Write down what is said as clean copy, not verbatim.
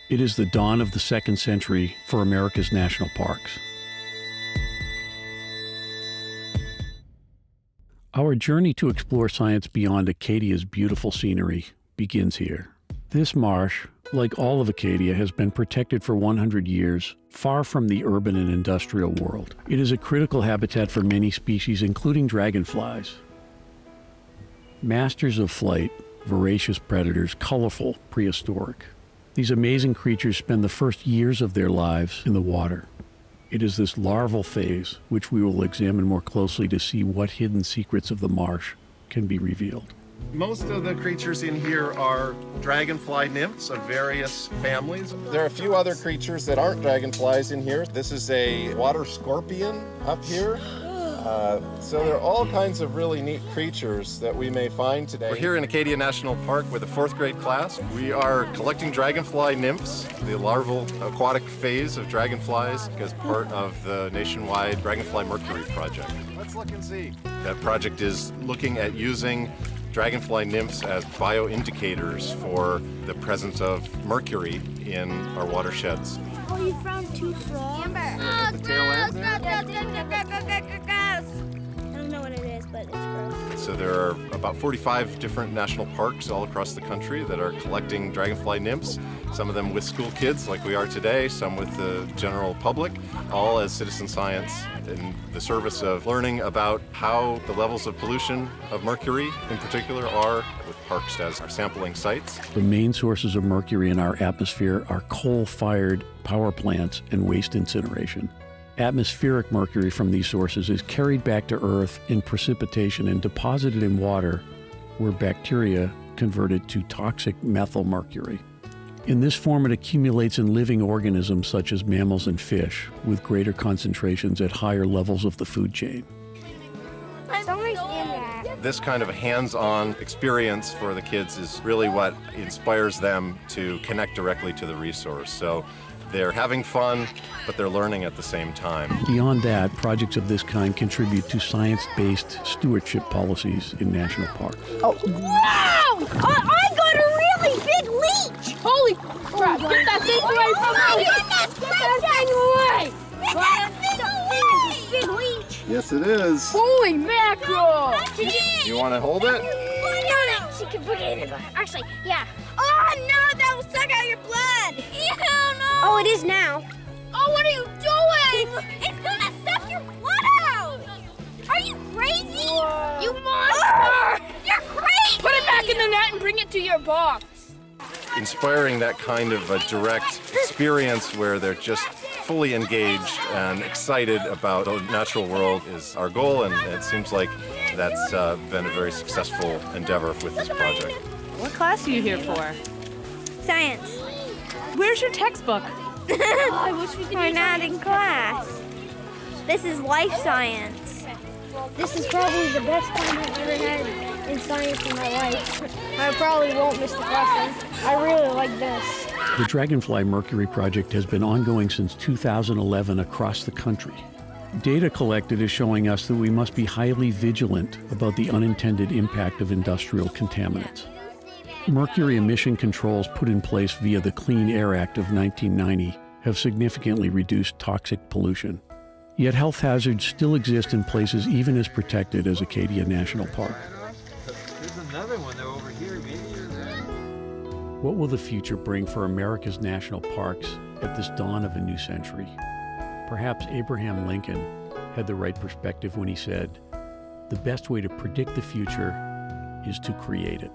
It is the dawn of the second century for America's national parks. Our journey to explore science beyond Acadia's beautiful scenery begins here. This marsh, like all of Acadia, has been protected for 100 years, far from the urban and industrial world. It is a critical habitat for many species, including dragonflies. Masters of flight, voracious predators, colorful, prehistoric. These amazing creatures spend the first years of their lives in the water. It is this larval phase which we will examine more closely to see what hidden secrets of the marsh can be revealed. Most of the creatures in here are dragonfly nymphs of various families. There are a few other creatures that aren't dragonflies in here. This is a water scorpion up here. So there are all kinds of really neat creatures that we may find today. We're here in Acadia National Park with a 4th grade class. We are collecting dragonfly nymphs, the larval aquatic phase of dragonflies, as part of the nationwide Dragonfly Mercury project. Let's look and see. That project is looking at using dragonfly nymphs as bioindicators for the presence of mercury in our watersheds. Oh, you found 2 frogs? At the tail end there. I don't know what it is, but it's gross. So there are about 45 different national parks all across the country that are collecting dragonfly nymphs, some of them with school kids like we are today, some with the general public, all as citizen science in the service of learning about how the levels of pollution of mercury in particular are, with parks as our sampling sites. The main sources of mercury in our atmosphere are coal-fired power plants and waste incineration. Atmospheric mercury from these sources is carried back to Earth in precipitation and deposited in water, where bacteria convert it to toxic methylmercury. In this form, it accumulates in living organisms such as mammals and fish, with greater concentrations at higher levels of the food chain. Somebody's in there. This kind of a hands-on experience for the kids is really what inspires them to connect directly to the resource. So they're having fun, but they're learning at the same time. Beyond that, projects of this kind contribute to science-based stewardship policies in national parks. Oh, wow! I got a really big leech! Holy crap! Get that thing away from me! Get that thing away! That thing is a big leech! Yes, it is. Holy mackerel! You want to hold it? She can put it in the butt. Actually, yeah. Oh no, that will suck out your blood! Ew, no! Oh, it is now. Oh, what are you doing? It's gonna suck your blood out! Are you crazy? Whoa. You monster! You're crazy! Put it back in the net and bring it to your box. Inspiring that kind of a direct experience where they're just fully engaged and excited about the natural world is our goal, and it seems like that's been a very successful endeavor with this project. What class are you here for? Science. Where's your textbook? I wish we could. We're not in class. This is life science. This is probably the best time I've ever had in science in my life. I probably won't miss the lesson. I really like this. The Dragonfly Mercury project has been ongoing since 2011 across the country. Data collected is showing us that we must be highly vigilant about the unintended impact of industrial contaminants. Mercury emission controls put in place via the Clean Air Act of 1990 have significantly reduced toxic pollution. Yet health hazards still exist in places even as protected as Acadia National Park. There's another one though over here, maybe. What will the future bring for America's national parks at this dawn of a new century? Perhaps Abraham Lincoln had the right perspective when he said, "The best way to predict the future is to create it."